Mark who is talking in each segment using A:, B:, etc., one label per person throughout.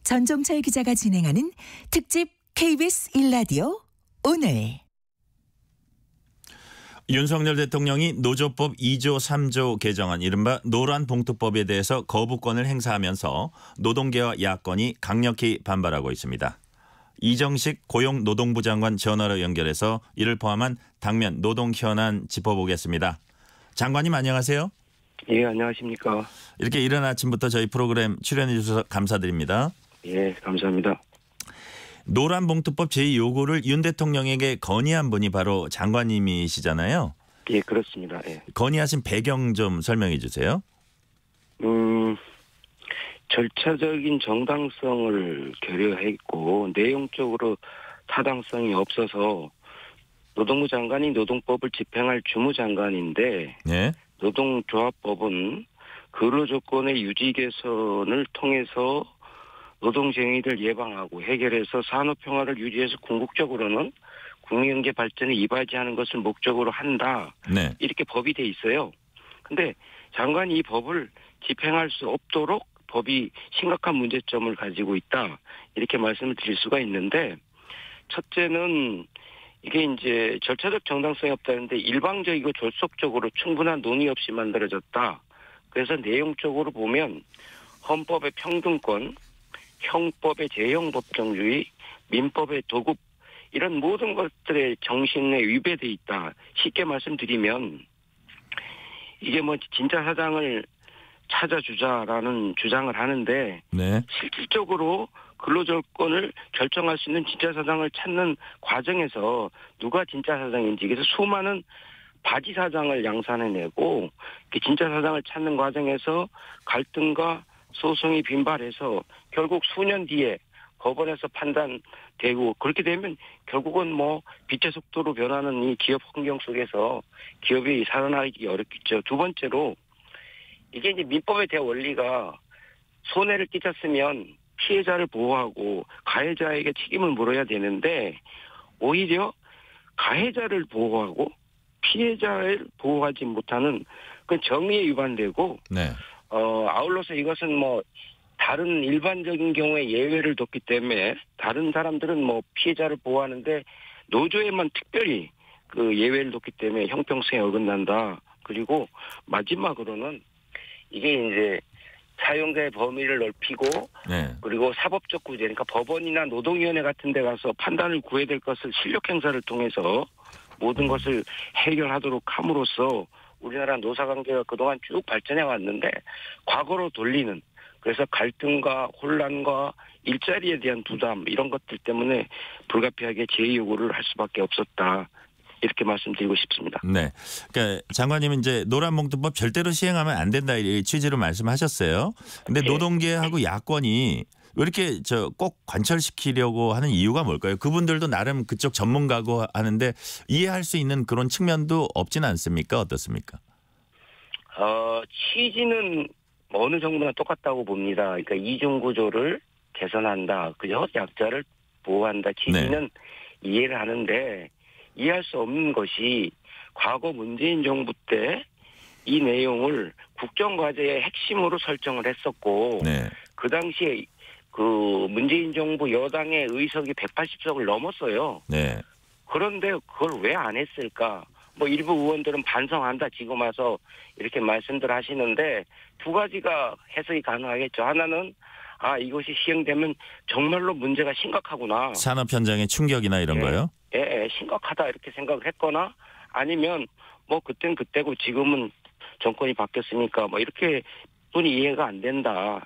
A: 전종철 기자가 진행하는 특집 KBS 1라디오 오늘.
B: 윤석열 대통령이 노조법 2조 3조 개정안 이른바 노란봉투법에 대해서 거부권을 행사하면서 노동계와 야권이 강력히 반발하고 있습니다. 이정식 고용노동부 장관 전화로 연결해서 이를 포함한 당면 노동 현안 짚어보겠습니다. 장관님 안녕하세요.
C: 예, 안녕하십니까.
B: 이렇게 이른 아침부터 저희 프로그램 출연해 주셔서 감사드립니다.
C: 예, 감사합니다.
B: 노란봉투법 제2요구를 윤 대통령에게 건의한 분이 바로 장관님이시잖아요.
C: 예, 그렇습니다. 예.
B: 건의하신 배경 좀 설명해 주세요.
C: 절차적인 정당성을 결여했고 내용적으로 타당성이 없어서 노동부 장관이 노동법을 집행할 주무장관인데
B: 네.
C: 노동조합법은 근로조건의 유지 개선을 통해서 노동쟁의를 예방하고 해결해서 산업평화를 유지해서 궁극적으로는 국민경제 발전에 이바지하는 것을 목적으로 한다.
B: 네.
C: 이렇게 법이 돼 있어요. 근데 장관이 이 법을 집행할 수 없도록 법이 심각한 문제점을 가지고 있다. 이렇게 말씀을 드릴 수가 있는데, 첫째는 이게 이제 절차적 정당성이 없다는데 일방적이고 졸속적으로 충분한 논의 없이 만들어졌다. 그래서 내용적으로 보면 헌법의 평등권, 형법의 재형법정주의, 민법의 도급 이런 모든 것들의 정신에 위배돼 있다. 쉽게 말씀드리면 이게 뭐 진짜 사장을 찾아주자라는 주장을 하는데
B: 네.
C: 실질적으로 근로조건을 결정할 수 있는 진짜 사장을 찾는 과정에서 누가 진짜 사장인지 그래서 수많은 바지 사장을 양산해내고 진짜 사장을 찾는 과정에서 갈등과 소송이 빈발해서 결국 수년 뒤에 법원에서 판단되고 그렇게 되면 결국은 뭐 빛의 속도로 변하는 이 기업 환경 속에서 기업이 살아나기 어렵겠죠. 두 번째로 이게 이제 민법에 대한 원리가 손해를 끼쳤으면 피해자를 보호하고 가해자에게 책임을 물어야 되는데 오히려 가해자를 보호하고 피해자를 보호하지 못하는 그 정의에 위반되고
B: 네.
C: 아울러서 이것은 뭐 다른 일반적인 경우에 예외를 뒀기 때문에 다른 사람들은 뭐 피해자를 보호하는데 노조에만 특별히 그 예외를 뒀기 때문에 형평성에 어긋난다. 그리고 마지막으로는 이게 이제 사용자의 범위를 넓히고
B: 네.
C: 그리고 사법적 구제 그러니까 법원이나 노동위원회 같은 데 가서 판단을 구해야 될 것을 실력 행사를 통해서 모든 것을 해결하도록 함으로써 우리나라 노사관계가 그동안 쭉 발전해 왔는데 과거로 돌리는 그래서 갈등과 혼란과 일자리에 대한 부담 이런 것들 때문에 불가피하게 제2요구를 할 수밖에 없었다. 이렇게 말씀드리고 싶습니다.
B: 네. 그러니까 장관님은 이제 노란봉투법 절대로 시행하면 안 된다 이 취지로 말씀하셨어요. 근데
C: 네.
B: 노동계하고 야권이 왜 이렇게 꼭 관철시키려고 하는 이유가 뭘까요? 그분들도 나름 그쪽 전문가고 하는데 이해할 수 있는 그런 측면도 없지는 않습니까? 어떻습니까?
C: 취지는 어느 정도나 똑같다고 봅니다. 그러니까 이중구조를 개선한다. 그죠? 약자를 보호한다. 취지는 이해를 하는데 이해할 수 없는 것이 과거 문재인 정부 때 이 내용을 국정과제의 핵심으로 설정을 했었고
B: 네.
C: 그 당시에 그 문재인 정부 여당의 의석이 180석을 넘었어요.
B: 네.
C: 그런데 그걸 왜 안 했을까? 뭐 일부 의원들은 반성한다 지금 와서 이렇게 말씀들 하시는데 두 가지가 해석이 가능하겠죠. 하나는 이것이 시행되면 정말로 문제가 심각하구나.
B: 산업 현장의 충격이나 이런 거요?
C: 예, 심각하다 이렇게 생각을 했거나 아니면 뭐 그땐 그때고 지금은 정권이 바뀌었으니까 뭐 이렇게 분이 이해가 안 된다.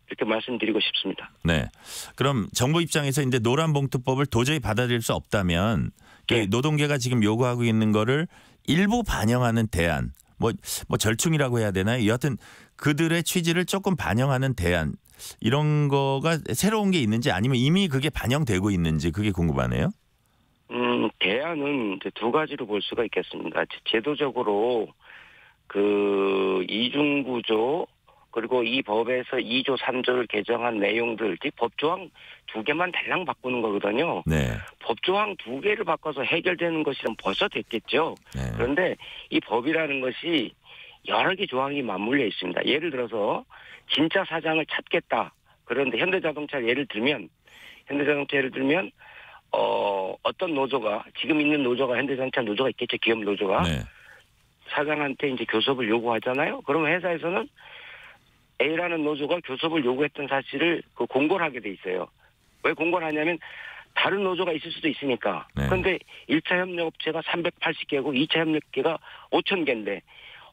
C: 이렇게 말씀드리고 싶습니다.
B: 네. 그럼 정부 입장에서 이제 노란봉투법을 도저히 받아들일 수 없다면
C: 네.
B: 노동계가 지금 요구하고 있는 거를 일부 반영하는 대안, 뭐 절충이라고 해야 되나요? 여하튼 그들의 취지를 조금 반영하는 대안 이런 거가 새로운 게 있는지 아니면 이미 그게 반영되고 있는지 그게 궁금하네요.
C: 대안은 이제 두 가지로 볼 수가 있겠습니다. 제도적으로 그 이중구조 그리고 이 법에서 2조 3조를 개정한 내용들, 즉 법조항 2개만 달랑 바꾸는 거거든요.
B: 네.
C: 법조항 2개를 바꿔서 해결되는 것이란 벌써 됐겠죠.
B: 네.
C: 그런데 이 법이라는 것이 여러 개 조항이 맞물려 있습니다. 예를 들어서 진짜 사장을 찾겠다. 그런데 현대자동차 예를 들면 어떤 노조가 지금 있는 노조가 현대자동차 노조가 있겠죠. 기업 노조가
B: 네.
C: 사장한테 이제 교섭을 요구하잖아요. 그러면 회사에서는 A라는 노조가 교섭을 요구했던 사실을 공고를 하게 돼 있어요. 왜 공고를 하냐면 다른 노조가 있을 수도 있으니까.
B: 네.
C: 그런데 1차 협력업체가 380개고 2차 협력계가 5,000개인데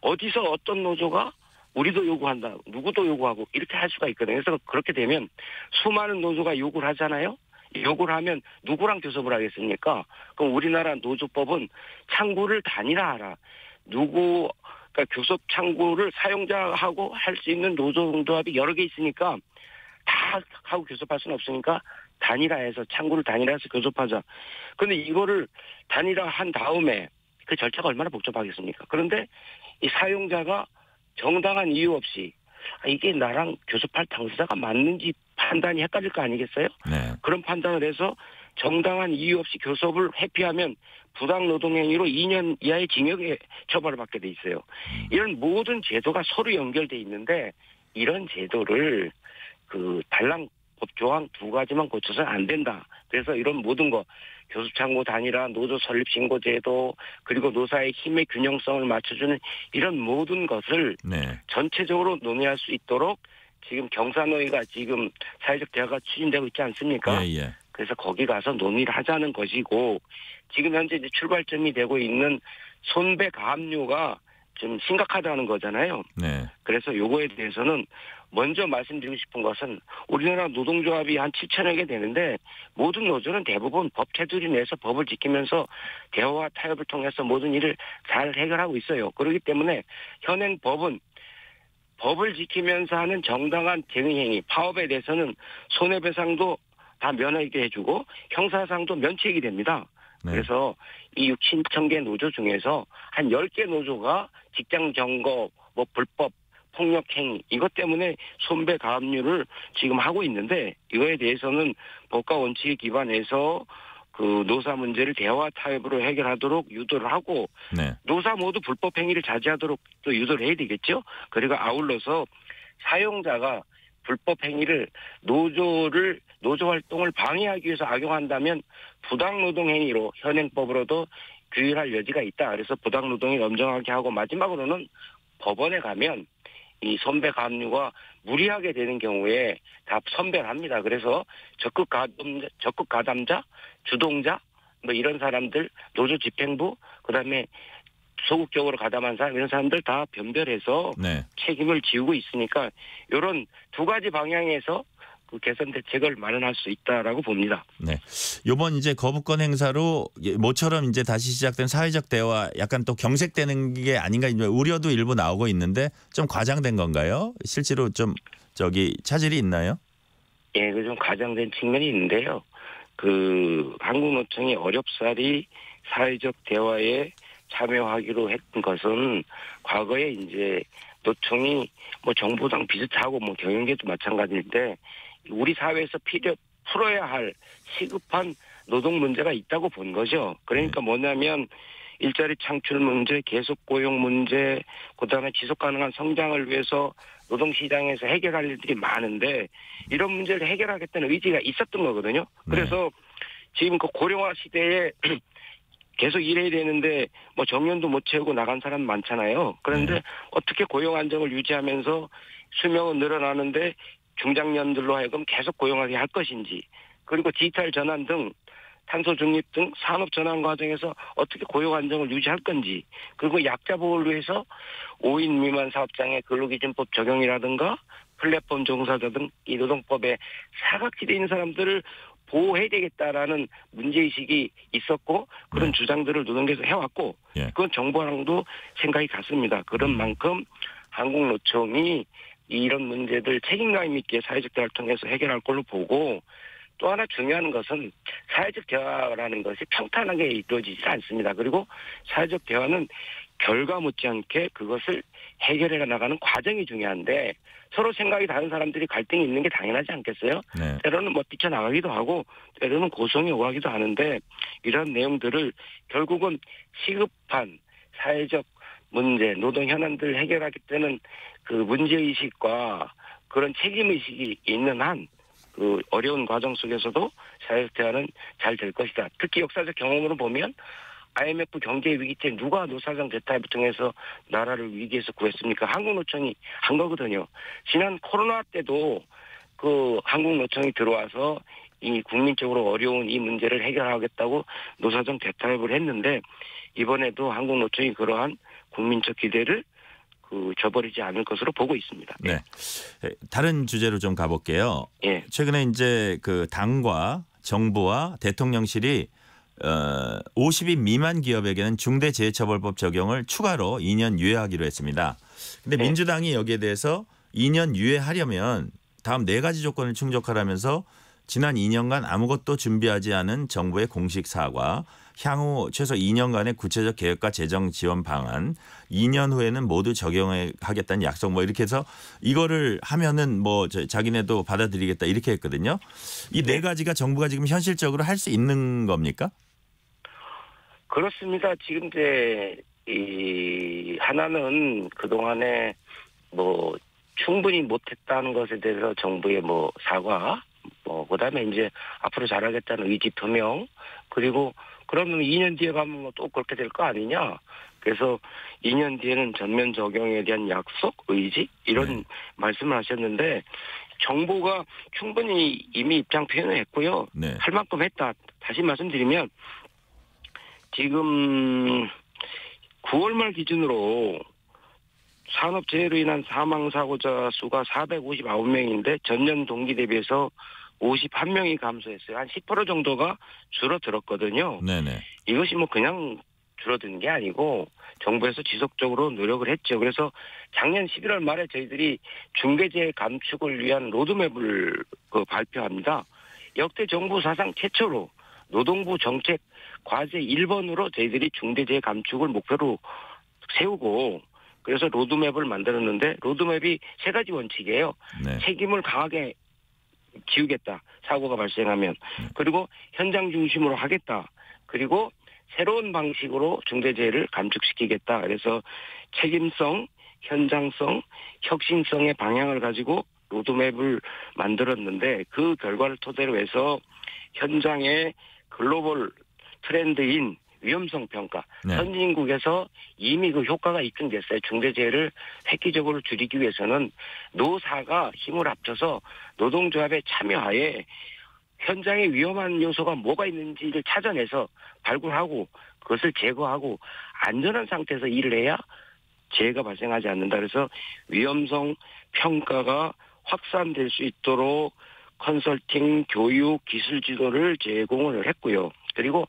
C: 어디서 어떤 노조가 우리도 요구한다. 누구도 요구하고 이렇게 할 수가 있거든요. 그래서 그렇게 되면 수많은 노조가 요구를 하잖아요. 요구를 하면 누구랑 교섭을 하겠습니까? 그럼 우리나라 노조법은 창구를 단일화하라. 그러니까 교섭 창구를 사용자하고 할 수 있는 노조조합이 여러 개 있으니까 다 하고 교섭할 수는 없으니까 단일화해서 창구를 단일화해서 교섭하자. 그런데 이거를 단일화한 다음에 그 절차가 얼마나 복잡하겠습니까? 그런데 이 사용자가 정당한 이유 없이 이게 나랑 교섭할 당사자가 맞는지 판단이 헷갈릴 거 아니겠어요?
B: 네.
C: 그런 판단을 해서 정당한 이유 없이 교섭을 회피하면 부당노동행위로 2년 이하의 징역에 처벌을 받게 돼 있어요. 이런 모든 제도가 서로 연결돼 있는데 이런 제도를 달랑 법조항 2가지만 고쳐서는 안 된다. 그래서 이런 모든 거 교섭창구 단일화, 노조 설립 신고 제도, 그리고 노사의 힘의 균형성을 맞춰주는 이런 모든 것을
B: 네.
C: 전체적으로 논의할 수 있도록 지금 경사노위가 지금 사회적 대화가 추진되고 있지 않습니까?
B: 예, 예.
C: 그래서 거기 가서 논의를 하자는 것이고 지금 현재 이제 출발점이 되고 있는 손배 가압류가 좀 심각하다는 거잖아요.
B: 네.
C: 그래서 요거에 대해서는 먼저 말씀드리고 싶은 것은 우리나라 노동조합이 한 7천여 개 되는데 모든 노조는 대부분 법 테두리 내에서 법을 지키면서 대화와 타협을 통해서 모든 일을 잘 해결하고 있어요. 그렇기 때문에 현행 법은 법을 지키면서 하는 정당한 대응행위, 파업에 대해서는 손해배상도 다 면하게 해주고 형사상도 면책이 됩니다.
B: 네.
C: 그래서 이 6, 7천 개 노조 중에서 한 10개 노조가 직장 점거, 불법 폭력행위 이것 때문에 손배 가압류를 지금 하고 있는데 이거에 대해서는 법과 원칙에 기반해서 노사 문제를 대화 타협으로 해결하도록 유도를 하고
B: 네.
C: 노사 모두 불법 행위를 자제하도록 또 유도를 해야 되겠죠. 그리고 아울러서 사용자가 불법 행위를 노조 활동을 방해하기 위해서 악용한다면 부당노동 행위로 현행법으로도 규율할 여지가 있다. 그래서 부당노동을 엄정하게 하고 마지막으로는 법원에 가면 이 선배 가압류가 무리하게 되는 경우에 다 선별합니다. 그래서 적극 가담자, 주동자 이런 사람들, 노조 집행부, 그다음에 소극적으로 가담한 사람 이런 사람들 다 변별해서
B: 네.
C: 책임을 지우고 있으니까 이런 2가지 방향에서 개선 대책을 마련할 수 있다라고 봅니다.
B: 네. 요번 이제 거부권 행사로 모처럼 이제 다시 시작된 사회적 대화 약간 또 경색되는 게 아닌가 우려도 일부 나오고 있는데 좀 과장된 건가요? 실제로 좀 차질이 있나요?
C: 예, 좀 과장된 측면이 있는데요. 한국노총이 어렵사리 사회적 대화에 참여하기로 했던 것은 과거에 이제 노총이 정부당 비슷하고 경영계도 마찬가지인데 우리 사회에서 풀어야 할 시급한 노동 문제가 있다고 본 거죠. 그러니까 뭐냐면 일자리 창출 문제, 계속 고용 문제, 그다음에 지속 가능한 성장을 위해서 노동시장에서 해결할 일들이 많은데 이런 문제를 해결하겠다는 의지가 있었던 거거든요. 그래서 지금 고령화 시대에 계속 일해야 되는데 정년도 못 채우고 나간 사람 많잖아요. 그런데 어떻게 고용 안정을 유지하면서 수명은 늘어나는데 중장년들로 하여금 계속 고용하게 할 것인지, 그리고 디지털 전환 등 탄소 중립 등 산업 전환 과정에서 어떻게 고용 안정을 유지할 건지, 그리고 약자 보호를 위해서 5인 미만 사업장의 근로기준법 적용이라든가 플랫폼 종사자 등 이 노동법에 사각지대에 있는 사람들을 보호해야 되겠다라는 문제의식이 있었고 그런 주장들을 노동계에서 해왔고 그건 정부랑도 생각이 같습니다. 그런 만큼 한국노총이 이런 문제들 책임감 있게 사회적 대화를 통해서 해결할 걸로 보고, 또 하나 중요한 것은 사회적 대화라는 것이 평탄하게 이루어지지 않습니다. 그리고 사회적 대화는 결과 못지않게 그것을 해결해 나가는 과정이 중요한데 서로 생각이 다른 사람들이 갈등이 있는 게 당연하지 않겠어요? 네. 때로는 뛰쳐나가기도 하고 때로는 고성이 오가기도 하는데 이런 내용들을 결국은 시급한 사회적 문제, 노동 현안들을 해결하기 때는 문제의식과 그런 책임의식이 있는 한 그 어려운 과정 속에서도 자유대화는 잘 될 것이다. 특히 역사적 경험으로 보면 IMF 경제 위기 때 누가 노사정 대타협을 통해서 나라를 위기에서 구했습니까? 한국노총이 한 거거든요. 지난 코로나 때도 그 한국노총이 들어와서 이 국민적으로 어려운 이 문제를 해결하겠다고 노사정 대타협을 했는데 이번에도 한국노총이 그러한 국민적 기대를 저버리지 않을 것으로 보고 있습니다.
B: 네. 다른 주제로 좀 가볼게요.
C: 예.
B: 최근에 이제 그 당과 정부와 대통령실이 50인 미만 기업에게는 중대재해처벌법 적용을 추가로 2년 유예하기로 했습니다. 근데
C: 네.
B: 민주당이 여기에 대해서 2년 유예하려면 다음 4가지 조건을 충족하라면서 지난 2년간 아무것도 준비하지 않은 정부의 공식 사과, 향후 최소 2년간의 구체적 계획과 재정 지원 방안, 2년 후에는 모두 적용하겠다는 약속 뭐 이렇게 해서 이거를 하면은 뭐 자기네도 받아들이겠다 이렇게 했거든요. 이 4가지가 정부가 지금 현실적으로 할 수 있는 겁니까?
C: 그렇습니다. 지금 이제 이 하나는 그동안에 뭐 충분히 못했다는 것에 대해서 정부의 뭐 사과, 뭐 그다음에 이제 앞으로 잘하겠다는 의지 표명, 그리고 그러면 2년 뒤에 가면 뭐 또 그렇게 될 거 아니냐. 그래서 2년 뒤에는 전면 적용에 대한 약속, 의지 이런 말씀을 하셨는데 정부가 충분히 이미 입장 표현을 했고요.
B: 네.
C: 할 만큼 했다. 다시 말씀드리면 지금 9월 말 기준으로 산업재해로 인한 사망사고자 수가 459명인데 전년 동기 대비해서 51명이 감소했어요. 한 10% 정도가 줄어들었거든요.
B: 네네.
C: 이것이 뭐 그냥 줄어드는 게 아니고 정부에서 지속적으로 노력을 했죠. 그래서 작년 11월 말에 저희들이 중대재해 감축을 위한 로드맵을 발표합니다. 역대 정부 사상 최초로 노동부 정책 과제 1번으로 저희들이 중대재해 감축을 목표로 세우고 그래서 로드맵을 만들었는데 로드맵이 3가지 원칙이에요.
B: 네.
C: 책임을 강하게 지우겠다. 사고가 발생하면. 그리고 현장 중심으로 하겠다. 그리고 새로운 방식으로 중대재해를 감축시키겠다. 그래서 책임성, 현장성, 혁신성의 방향을 가지고 로드맵을 만들었는데 그 결과를 토대로 해서 현장의 글로벌 트렌드인 위험성 평가.
B: 네.
C: 선진국에서 이미 그 효과가 입증됐어요. 중대재해를 획기적으로 줄이기 위해서는 노사가 힘을 합쳐서 노동조합의 참여하에 현장에 위험한 요소가 뭐가 있는지를 찾아내서 발굴하고 그것을 제거하고 안전한 상태에서 일을 해야 재해가 발생하지 않는다. 그래서 위험성 평가가 확산될 수 있도록 컨설팅, 교육, 기술 지도를 제공을 했고요. 그리고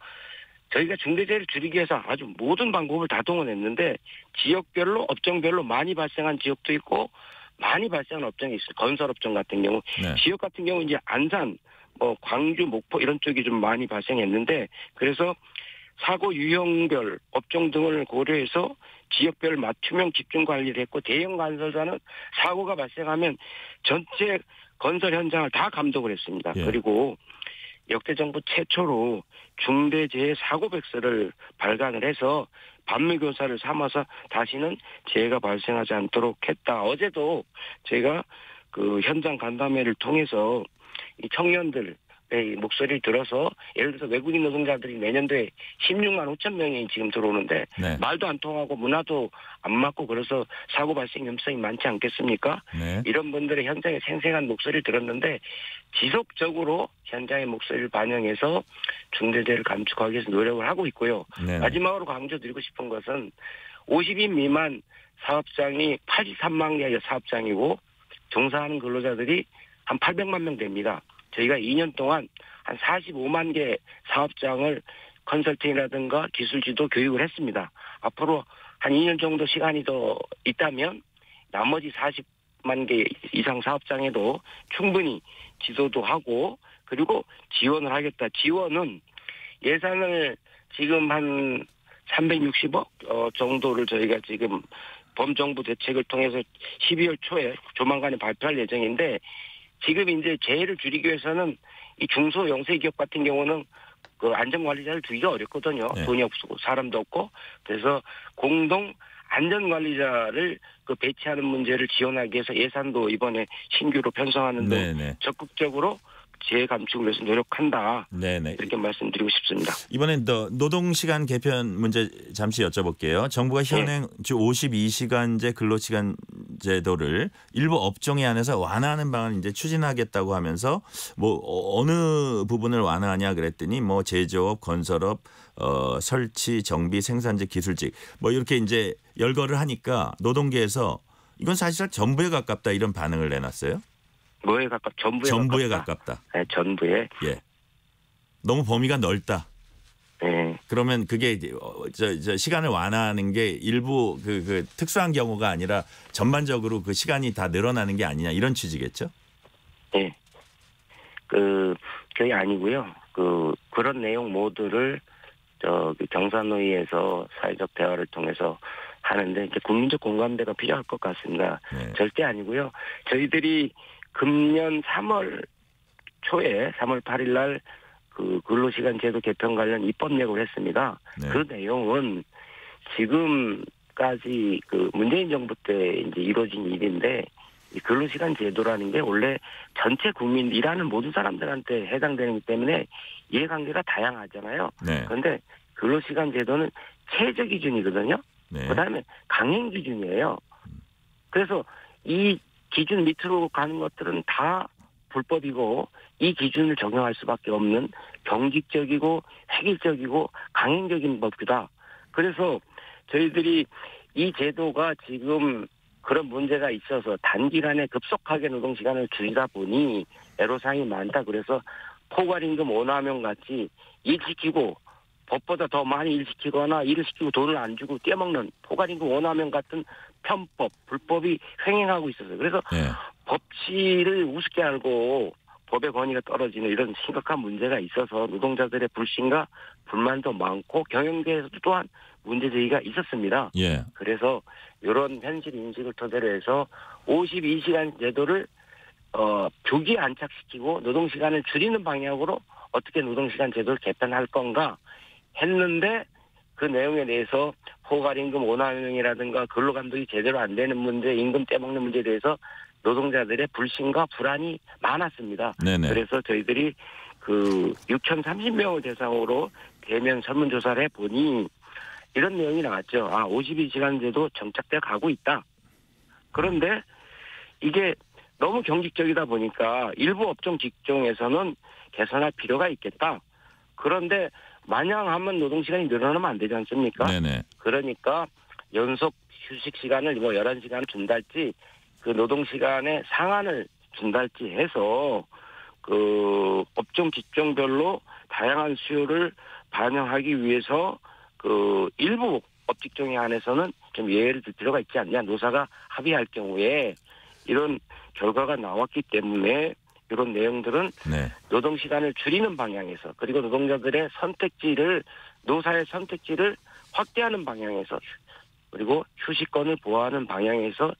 C: 저희가 중대재해를 줄이기 위해서 아주 모든 방법을 다 동원했는데 지역별로 업종별로 많이 발생한 지역도 있고 많이 발생한 업종이 있어요. 건설업종 같은 경우.
B: 네.
C: 지역 같은 경우 이제 안산, 광주, 목포 이런 쪽이 좀 많이 발생했는데 그래서 사고 유형별 업종 등을 고려해서 지역별 맞춤형 집중 관리를 했고 대형 건설사는 사고가 발생하면 전체 건설 현장을 다 감독을 했습니다.
B: 예.
C: 그리고 역대 정부 최초로 중대재해 사고백서를 발간을 해서 반면교사를 삼아서 다시는 재해가 발생하지 않도록 했다. 어제도 제가 그 현장 간담회를 통해서 이 청년들의 목소리를 들어서 예를 들어서 외국인 노동자들이 내년도에 16만 5천 명이 지금 들어오는데
B: 네.
C: 말도 안 통하고 문화도 안 맞고 그래서 사고 발생 위험성이 많지 않겠습니까?
B: 네.
C: 이런 분들의 현장의 생생한 목소리를 들었는데 지속적으로 현장의 목소리를 반영해서 중대재해를 감축하기 위해서 노력을 하고 있고요.
B: 네.
C: 마지막으로 강조드리고 싶은 것은 50인 미만 사업장이 83만 개의 사업장이고 종사하는 근로자들이 한 800만 명 됩니다. 저희가 2년 동안 한 45만 개 사업장을 컨설팅이라든가 기술 지도 교육을 했습니다. 앞으로 한 2년 정도 시간이 더 있다면 나머지 40만 개 이상 사업장에도 충분히 지도도 하고 그리고 지원을 하겠다. 지원은 예산을 지금 한 360억 정도를 저희가 지금 범정부 대책을 통해서 12월 초에 조만간에 발표할 예정인데 지금 이제 재해를 줄이기 위해서는 이 중소 영세기업 같은 경우는 그 안전관리자를 두기가 어렵거든요.
B: 네.
C: 돈이 없고 사람도 없고 그래서 공동 안전관리자를 그 배치하는 문제를 지원하기 위해서 예산도 이번에 신규로 편성하는 등
B: 네네.
C: 적극적으로 재해 감축을 위해서 노력한다.
B: 네네.
C: 이렇게 말씀드리고 싶습니다.
B: 이번엔 더 노동시간 개편 문제 잠시 여쭤볼게요. 정부가 현행 주 52시간제 근로시간 제도를 일부 업종에 한해서 완화하는 방안을 이제 추진하겠다고 하면서 뭐 어느 부분을 완화하냐 그랬더니 뭐 제조업, 건설업, 설치, 정비, 생산직, 기술직 뭐 이렇게 이제 열거를 하니까 노동계에서 이건 사실 전부에 가깝다 이런 반응을 내놨어요.
C: 뭐에
B: 전부에
C: 가깝다?
B: 가깝다.
C: 네, 전부에.
B: 예. 너무 범위가 넓다.
C: 네.
B: 그러면 그게 저 시간을 완화하는 게 일부 그 특수한 경우가 아니라 전반적으로 그 시간이 다 늘어나는 게 아니냐 이런 취지겠죠?
C: 네. 그게 아니고요. 그런 내용 모두를 경사노위에서 사회적 대화를 통해서 하는데 이제 국민적 공감대가 필요할 것 같습니다.
B: 네.
C: 절대 아니고요. 저희들이 금년 3월 초에 3월 8일 날 그 근로시간 제도 개편 관련 입법 예고를 했습니다.
B: 네.
C: 그 내용은 지금까지 그 문재인 정부 때 이제 이루어진 일인데 이 근로시간 제도라는 게 원래 전체 국민 일하는 모든 사람들한테 해당되기 때문에 이해관계가 다양하잖아요.
B: 네.
C: 그런데 근로시간 제도는 최저 기준이거든요.
B: 네.
C: 그다음에 강행 기준이에요. 그래서 이 기준 밑으로 가는 것들은 다 불법이고 이 기준을 적용할 수밖에 없는 경직적이고 획일적이고 강행적인 법이다. 그래서 저희들이 이 제도가 지금 그런 문제가 있어서 단기간에 급속하게 노동시간을 줄이다 보니 애로사항이 많다. 그래서 포괄임금 원화명 같이 일 시키고 법보다 더 많이 일 시키거나 일을 시키고 돈을 안 주고 떼먹는 포괄임금 원화명 같은 편법, 불법이 횡행하고 있어서 그래서
B: 네.
C: 법치를 우습게 알고 법의 권위가 떨어지는 이런 심각한 문제가 있어서 노동자들의 불신과 불만도 많고 경영계에서도 또한 문제제기가 있었습니다.
B: 예.
C: 그래서 이런 현실 인식을 토대로 해서 52시간 제도를 조기에 안착시키고 노동시간을 줄이는 방향으로 어떻게 노동시간 제도를 개편할 건가 했는데 그 내용에 대해서 포괄임금 원화명이라든가 근로감독이 제대로 안 되는 문제, 임금 떼먹는 문제에 대해서 노동자들의 불신과 불안이 많았습니다.
B: 네네.
C: 그래서 저희들이 6,030명을 대상으로 대면 설문조사를 해보니 이런 내용이 나왔죠. 52시간 제도 정착돼 가고 있다. 그런데 이게 너무 경직적이다 보니까 일부 업종 직종에서는 개선할 필요가 있겠다. 그런데 마냥 하면 노동시간이 늘어나면 안 되지 않습니까?
B: 네네.
C: 그러니까 연속 휴식 시간을 11시간을 준달지 그 노동시간의 상한을 준달지 해서 그 업종 직종별로 다양한 수요를 반영하기 위해서 그 일부 업직종에 한해서는 좀 예외를 둘 필요가 있지 않냐. 노사가 합의할 경우에 이런 결과가 나왔기 때문에 이런 내용들은
B: 네.
C: 노동시간을 줄이는 방향에서 그리고 노동자들의 선택지를 노사의 선택지를 확대하는 방향에서 그리고 휴식권을 보호하는 방향에서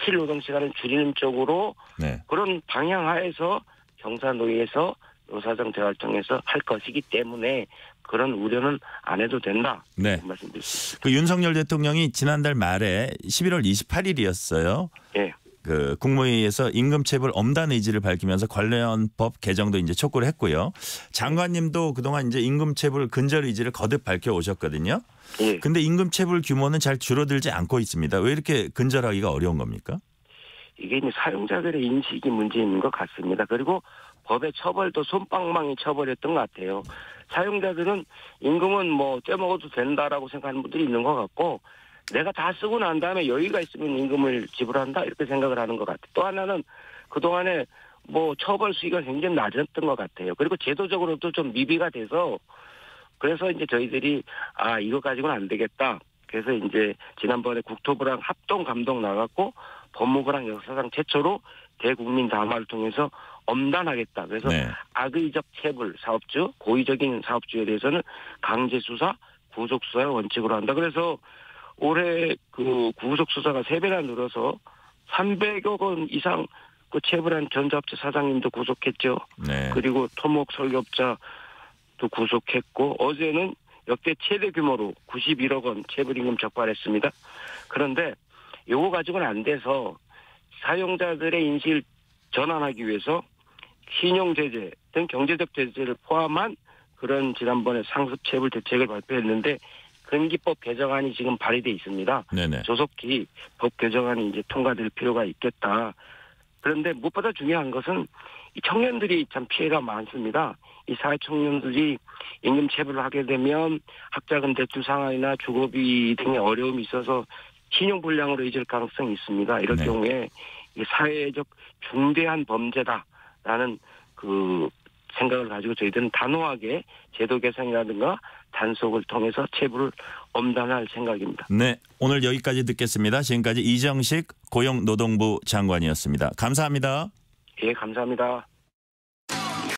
C: 실노동시간을 줄이는 쪽으로
B: 네.
C: 그런 방향 하에서 경사노위에서 노사정 대화를 통해서 할 것이기 때문에 그런 우려는 안 해도 된다.
B: 네.
C: 말씀드리겠습니다.
B: 그 윤석열 대통령이 지난달 말에 11월 28일이었어요.
C: 예.
B: 그 국무회의에서 임금체불 엄단 의지를 밝히면서 관련 법 개정도 이제 촉구를 했고요. 장관님도 그동안 이제 임금체불 근절 의지를 거듭 밝혀 오셨거든요.
C: 예.
B: 근데 임금체불 규모는 잘 줄어들지 않고 있습니다. 왜 이렇게 근절하기가 어려운 겁니까?
C: 이게 이제 사용자들의 인식이 문제인 것 같습니다. 그리고 법의 처벌도 솜방망이 처벌이었던 것 같아요. 사용자들은 임금은 뭐 떼먹어도 된다라고 생각하는 분들이 있는 것 같고 내가 다 쓰고 난 다음에 여유가 있으면 임금을 지불한다 이렇게 생각을 하는 것 같아요. 또 하나는 그동안에 뭐 처벌 수위가 굉장히 낮았던 것 같아요. 그리고 제도적으로도 좀 미비가 돼서 그래서 이제 저희들이 이거 가지고는 안 되겠다. 그래서 이제 지난번에 국토부랑 합동 감독 나갔고 법무부랑 역사상 최초로 대국민 담화를 통해서 엄단하겠다. 그래서
B: 네.
C: 악의적 체불 사업주, 고의적인 사업주에 대해서는 강제 수사, 구속 수사를 원칙으로 한다. 그래서 올해 그 구속 수사가 3배나 늘어서 300억 원 이상 그 체불한 전자업체 사장님도 구속했죠.
B: 네.
C: 그리고 토목 설계업자도 구속했고 어제는 역대 최대 규모로 91억 원 체불임금 적발했습니다. 그런데 요거 가지고는 안 돼서 사용자들의 인식을 전환하기 위해서 신용제재 등 경제적 제재를 포함한 그런 지난번에 상습체불 대책을 발표했는데 근기법 개정안이 지금 발의돼 있습니다.
B: 네네.
C: 조속히 법 개정안이 이제 통과될 필요가 있겠다. 그런데 무엇보다 중요한 것은 이 청년들이 참 피해가 많습니다. 이 사회청년들이 임금 체불을 하게 되면 학자금 대출 상환이나 주거비 등의 어려움이 있어서 신용불량으로 이어질 가능성이 있습니다. 이럴
B: 네.
C: 경우에 이 사회적 중대한 범죄다라는 그 생각을 가지고 저희들은 단호하게 제도 개선이라든가 단속을 통해서 체불을 엄단할 생각입니다.
B: 네, 오늘 여기까지 듣겠습니다. 지금까지 이정식 고용노동부 장관이었습니다. 감사합니다.
C: 예, 감사합니다.